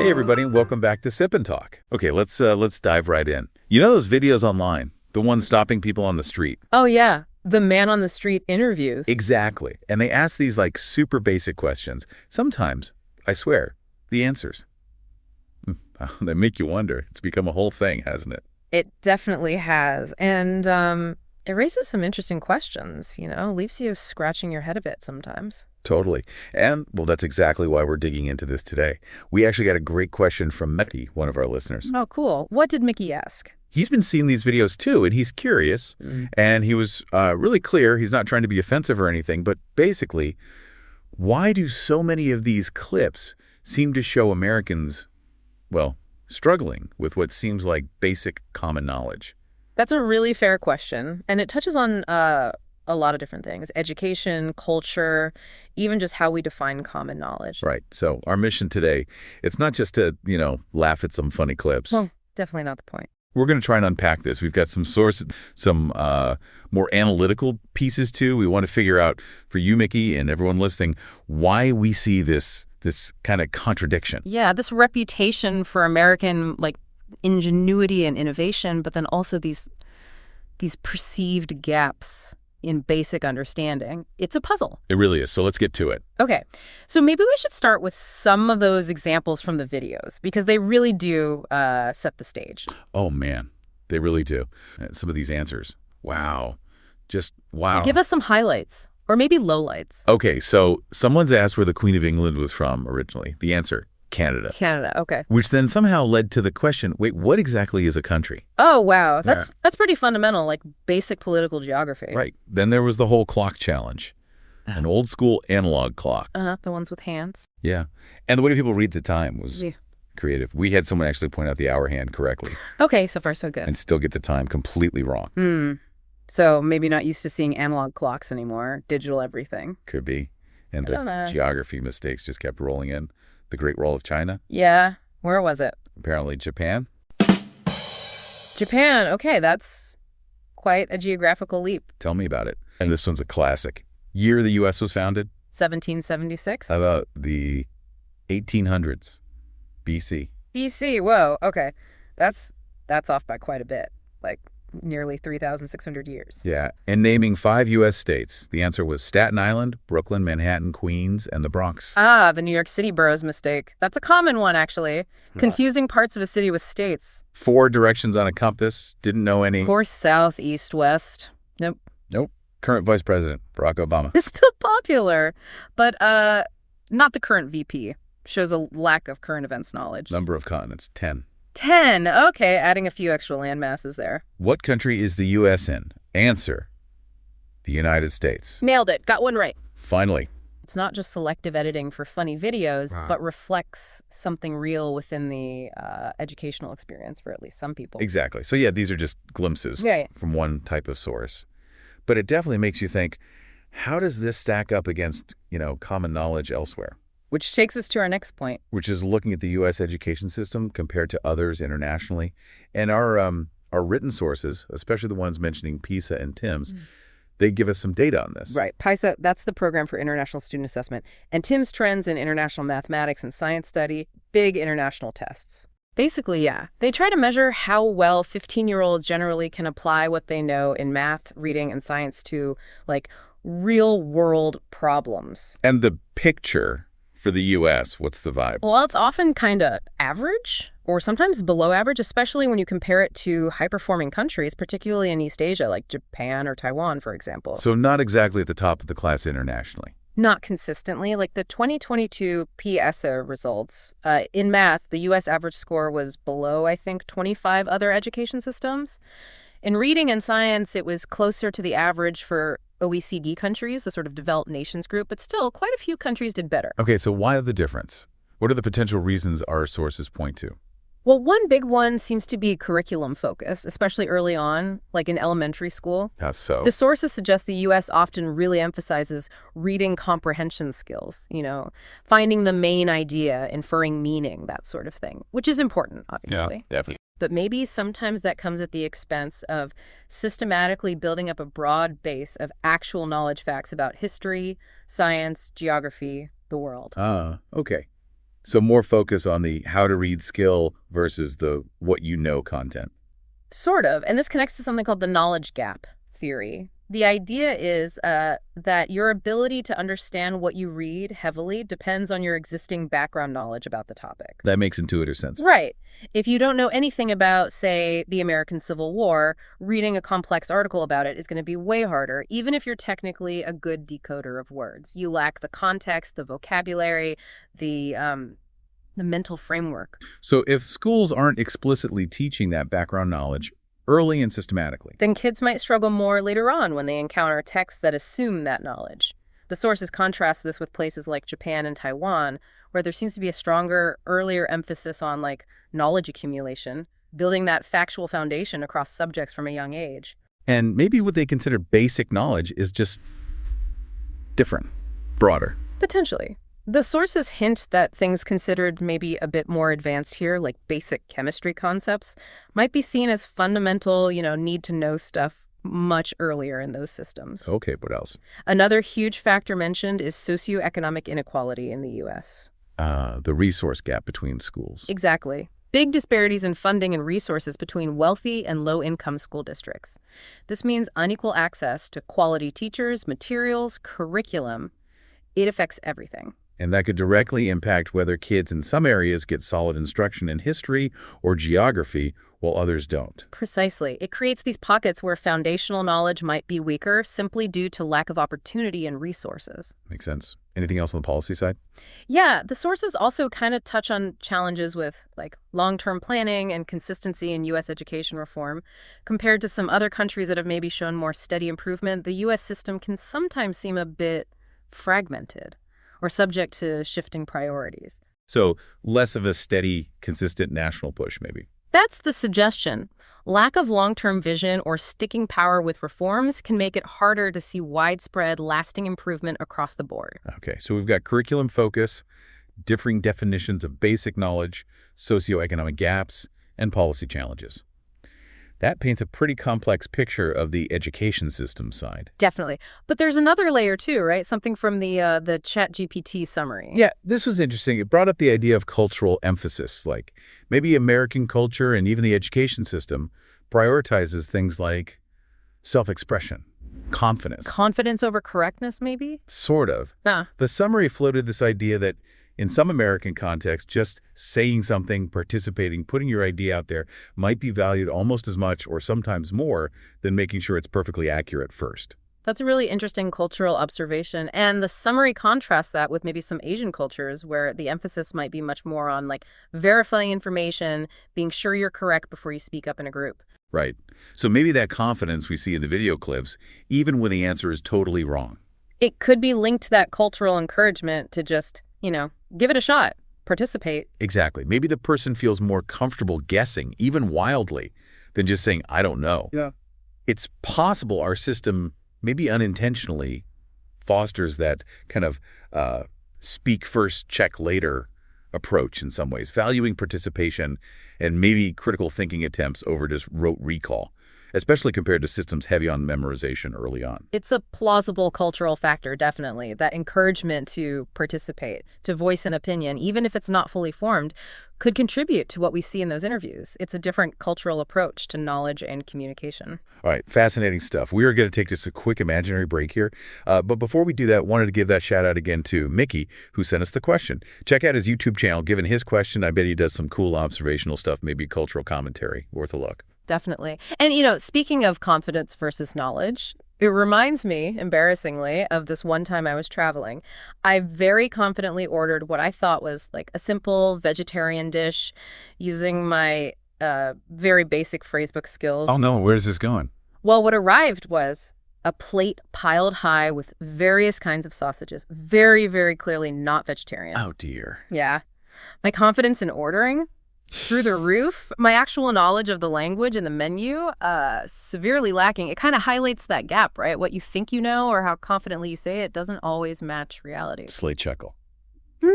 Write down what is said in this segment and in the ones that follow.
Hey everybody, and welcome back to Sip and Talk. Okay, let's dive right in. You know those videos online, the ones stopping people on the street? Oh yeah, the man on the street interviews. Exactly. And they ask these like super basic questions. Sometimes, I swear, the answers. They make you wonder. It's become a whole thing, hasn't it? It definitely has. And it raises some interesting questions, leaves you scratching your head a bit sometimes. Totally. And, well, that's exactly why we're digging into this today. We actually got a great question from Micky, one of our listeners. Oh, cool. What did Micky ask? He's been seeing these videos too, and he's curious. And he was really clear. He's not trying to be offensive or anything, but basically, why do so many of these clips seem to show Americans, well, struggling with what seems like basic common knowledge? That's a really fair question, and it touches on a lot of different things: education, culture, even just how we define common knowledge. Right. So our mission today, it's not just to, laugh at some funny clips. Well, definitely not the point. We're going to try and unpack this. We've got some sources, some more analytical pieces too. We want to figure out for you, Micky, and everyone listening, why we see this kind of contradiction. Yeah, this reputation for American ingenuity and innovation, but then also these perceived gaps in basic understanding. It's a puzzle. It really is. So let's get to it. Okay. So maybe we should start with some of those examples from the videos, because they really do set the stage. Oh, man. They really do. Some of these answers. Wow. Just wow. Give us some highlights, or maybe lowlights. Okay. So someone's asked where the Queen of England was from originally. The answer, Canada. Canada, okay. Which then somehow led to the question, wait, what exactly is a country? Oh, wow. That's pretty fundamental, like basic political geography. Right. Then there was the whole clock challenge. An old school analog clock. The ones with hands. Yeah. And the way people read the time was creative. We had someone actually point out the hour hand correctly. Okay, so far so good. And still get the time completely wrong. So maybe not used to seeing analog clocks anymore. Digital everything. Could be. And the geography mistakes just kept rolling in. The Great Wall of China? Yeah. Where was it? Apparently Japan. Japan. Okay, that's quite a geographical leap. Tell me about it. And this one's a classic. Year the U.S. was founded? 1776. How about the 1800s? BC. BC. Whoa. Okay. That's off by quite a bit. Like nearly 3,600 years. Yeah. And naming 5 U.S. states. The answer was Staten Island, Brooklyn, Manhattan, Queens, and the Bronx. The New York City borough's mistake. That's a common one, actually. Confusing parts of a city with states. 4 directions on a compass. Didn't know any. North, south, east, west. Nope. Current Vice President, Barack Obama. It's still popular, but not the current VP. Shows a lack of current events knowledge. Number of continents, 10. 10. Okay, adding a few extra land masses there. What country is the U.S. in? Answer, the United States. Nailed it. Got one right. Finally. It's not just selective editing for funny videos, but reflects something real within the educational experience for at least some people. Exactly. So yeah, these are just glimpses from one type of source. But it definitely makes you think, how does this stack up against, common knowledge elsewhere? Which takes us to our next point. Which is looking at the U.S. education system compared to others internationally. And our written sources, especially the ones mentioning PISA and TIMSS, they give us some data on this. Right. PISA, that's the Program for International Student Assessment. And TIMSS trends in international mathematics and science study, big international tests. Basically, yeah. They try to measure how well 15-year-olds generally can apply what they know in math, reading, and science to, real-world problems. And the picture for the U.S., what's the vibe? Well, it's often kind of average or sometimes below average, especially when you compare it to high-performing countries, particularly in East Asia, like Japan or Taiwan, for example. So not exactly at the top of the class internationally. Not consistently. Like the 2022 PISA results, in math, the U.S. average score was below, I think, 25 other education systems. In reading and science, it was closer to the average for OECD countries, the sort of developed nations group, but still quite a few countries did better. Okay, so why the difference? What are the potential reasons our sources point to? Well, one big one seems to be curriculum focus, especially early on, like in elementary school. How so? The sources suggest the U.S. often really emphasizes reading comprehension skills, finding the main idea, inferring meaning, that sort of thing, which is important, obviously. Yeah, definitely. But maybe sometimes that comes at the expense of systematically building up a broad base of actual knowledge facts about history, science, geography, the world. Okay. So more focus on the how to read skill versus the what you know content. Sort of. And this connects to something called the knowledge gap theory. The idea is that your ability to understand what you read heavily depends on your existing background knowledge about the topic. That makes intuitive sense. Right. If you don't know anything about, say, the American Civil War, reading a complex article about it is going to be way harder, even if you're technically a good decoder of words. You lack the context, the vocabulary, the mental framework. So if schools aren't explicitly teaching that background knowledge early and systematically, then kids might struggle more later on when they encounter texts that assume that knowledge. The sources contrast this with places like Japan and Taiwan, where there seems to be a stronger, earlier emphasis on knowledge accumulation, building that factual foundation across subjects from a young age. And maybe what they consider basic knowledge is just different, broader. Potentially. The sources hint that things considered maybe a bit more advanced here, like basic chemistry concepts, might be seen as fundamental, need-to-know stuff much earlier in those systems. Okay, what else? Another huge factor mentioned is socioeconomic inequality in the U.S. The resource gap between schools. Exactly. Big disparities in funding and resources between wealthy and low-income school districts. This means unequal access to quality teachers, materials, curriculum. It affects everything. And that could directly impact whether kids in some areas get solid instruction in history or geography while others don't. Precisely. It creates these pockets where foundational knowledge might be weaker simply due to lack of opportunity and resources. Makes sense. Anything else on the policy side? Yeah, the sources also kind of touch on challenges with long-term planning and consistency in U.S. education reform. Compared to some other countries that have maybe shown more steady improvement, the U.S. system can sometimes seem a bit fragmented or subject to shifting priorities. So less of a steady, consistent national push, maybe. That's the suggestion. Lack of long-term vision or sticking power with reforms can make it harder to see widespread, lasting improvement across the board. Okay, so we've got curriculum focus, differing definitions of basic knowledge, socioeconomic gaps, and policy challenges. That paints a pretty complex picture of the education system side. Definitely. But there's another layer too, right? Something from the ChatGPT summary. Yeah, this was interesting. It brought up the idea of cultural emphasis, like maybe American culture and even the education system prioritizes things like self-expression, confidence. Confidence over correctness, maybe? Sort of. The summary floated this idea that in some American contexts, just saying something, participating, putting your idea out there might be valued almost as much or sometimes more than making sure it's perfectly accurate first. That's a really interesting cultural observation. And the summary contrasts that with maybe some Asian cultures where the emphasis might be much more on verifying information, being sure you're correct before you speak up in a group. Right. So maybe that confidence we see in the video clips, even when the answer is totally wrong. It could be linked to that cultural encouragement to just, give it a shot, participate. Exactly. Maybe the person feels more comfortable guessing, even wildly, than just saying, I don't know. Yeah. It's possible our system, maybe unintentionally, fosters that kind of speak first, check later approach in some ways, valuing participation and maybe critical thinking attempts over just rote recall, especially compared to systems heavy on memorization early on. It's a plausible cultural factor, definitely. That encouragement to participate, to voice an opinion, even if it's not fully formed, could contribute to what we see in those interviews. It's a different cultural approach to knowledge and communication. All right, fascinating stuff. We are going to take just a quick imaginary break here. But before we do that, wanted to give that shout out again to Micky, who sent us the question. Check out his YouTube channel. Given his question, I bet he does some cool observational stuff, maybe cultural commentary. Worth a look. Definitely. And, speaking of confidence versus knowledge, it reminds me, embarrassingly, of this one time I was traveling. I very confidently ordered what I thought was a simple vegetarian dish using my very basic phrasebook skills. Oh, no. Where's this going? Well, what arrived was a plate piled high with various kinds of sausages. Very, very clearly not vegetarian. Oh, dear. Yeah. My confidence in ordering? Through the roof. My actual knowledge of the language and the menu, severely lacking. It kind of highlights that gap, right? What you think you know or how confidently you say it doesn't always match reality. Slate chuckle.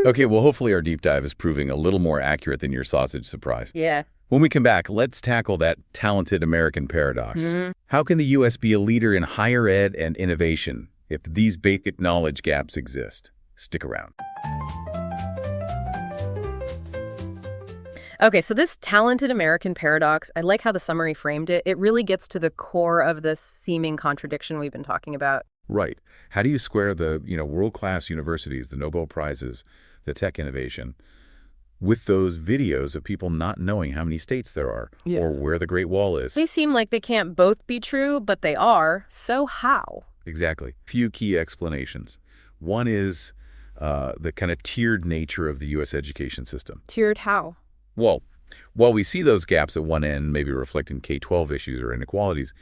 Okay, well, hopefully our deep dive is proving a little more accurate than your sausage surprise. Yeah. When we come back, let's tackle that talented American paradox. How can the U.S. be a leader in higher ed and innovation if these basic knowledge gaps exist? Stick around. Okay, so this talented American paradox, I like how the summary framed it. It really gets to the core of this seeming contradiction we've been talking about. Right. How do you square the, world-class universities, the Nobel Prizes, the tech innovation, with those videos of people not knowing how many states there are or where the Great Wall is? They seem like they can't both be true, but they are. So how? Exactly. Few key explanations. One is the kind of tiered nature of the U.S. education system. Tiered how? Well, while we see those gaps at one end, maybe reflecting K-12 issues or inequalities,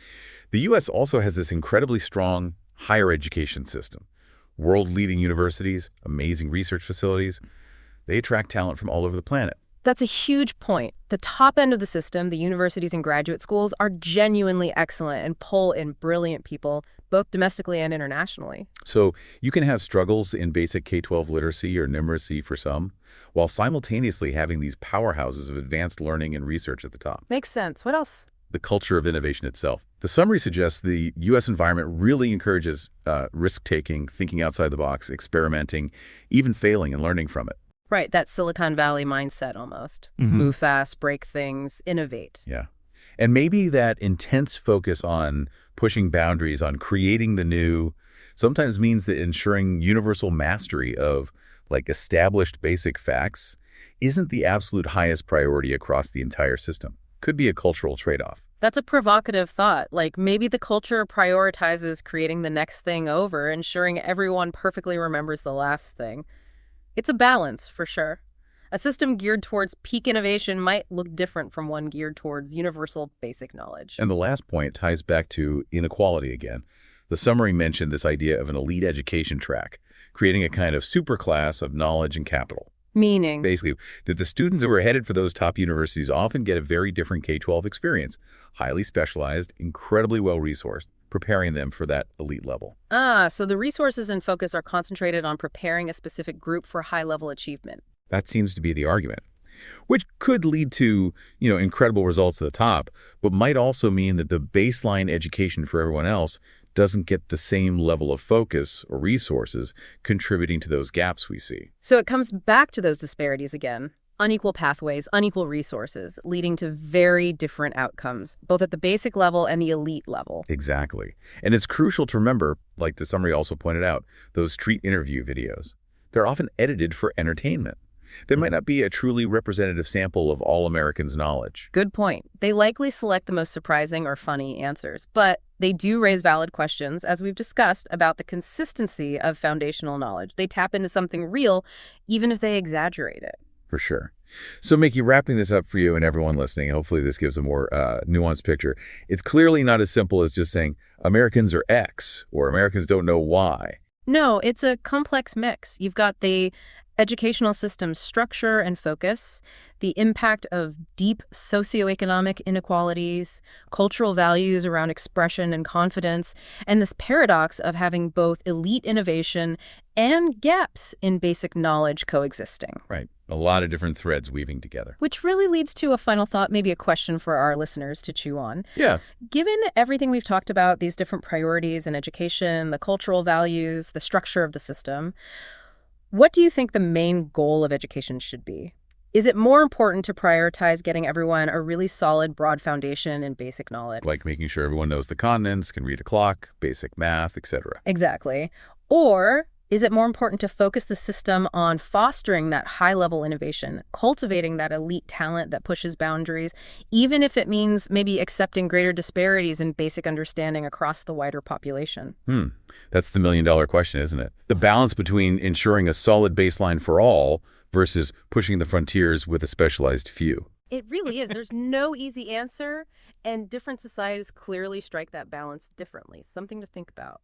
the U.S. also has this incredibly strong higher education system. World-leading universities, amazing research facilities. They attract talent from all over the planet. That's a huge point. The top end of the system, the universities and graduate schools, are genuinely excellent and pull in brilliant people, both domestically and internationally. So you can have struggles in basic K-12 literacy or numeracy for some, while simultaneously having these powerhouses of advanced learning and research at the top. Makes sense. What else? The culture of innovation itself. The summary suggests the U.S. environment really encourages risk-taking, thinking outside the box, experimenting, even failing and learning from it. Right, that Silicon Valley mindset almost. Move fast, break things, innovate. Yeah. And maybe that intense focus on pushing boundaries, on creating the new, sometimes means that ensuring universal mastery of established basic facts isn't the absolute highest priority across the entire system. Could be a cultural trade-off. That's a provocative thought. Maybe the culture prioritizes creating the next thing over ensuring everyone perfectly remembers the last thing. It's a balance, for sure. A system geared towards peak innovation might look different from one geared towards universal basic knowledge. And the last point ties back to inequality again. The summary mentioned this idea of an elite education track, creating a kind of superclass of knowledge and capital. Meaning? Basically, that the students who are headed for those top universities often get a very different K-12 experience, highly specialized, incredibly well-resourced, preparing them for that elite level. So the resources and focus are concentrated on preparing a specific group for high-level achievement. That seems to be the argument, which could lead to, incredible results at the top, but might also mean that the baseline education for everyone else doesn't get the same level of focus or resources contributing to those gaps we see. So it comes back to those disparities again. Unequal pathways, unequal resources, leading to very different outcomes, both at the basic level and the elite level. Exactly. And it's crucial to remember, like the summary also pointed out, those street interview videos. They're often edited for entertainment. They might not be a truly representative sample of all Americans' knowledge. Good point. They likely select the most surprising or funny answers, but they do raise valid questions, as we've discussed, about the consistency of foundational knowledge. They tap into something real, even if they exaggerate it. For sure. So, Micky, wrapping this up for you and everyone listening, hopefully this gives a more nuanced picture. It's clearly not as simple as just saying Americans are X or Americans don't know Y. No, it's a complex mix. You've got the educational system's structure and focus, the impact of deep socioeconomic inequalities, cultural values around expression and confidence, and this paradox of having both elite innovation and gaps in basic knowledge coexisting. Right. A lot of different threads weaving together. Which really leads to a final thought, maybe a question for our listeners to chew on. Yeah. Given everything we've talked about, these different priorities in education, the cultural values, the structure of the system, what do you think the main goal of education should be? Is it more important to prioritize getting everyone a really solid, broad foundation in basic knowledge? Like making sure everyone knows the continents, can read a clock, basic math, etc. Exactly. Or is it more important to focus the system on fostering that high-level innovation, cultivating that elite talent that pushes boundaries, even if it means maybe accepting greater disparities in basic understanding across the wider population? That's the million-dollar question, isn't it? The balance between ensuring a solid baseline for all versus pushing the frontiers with a specialized few. It really is. There's no easy answer, and different societies clearly strike that balance differently. Something to think about.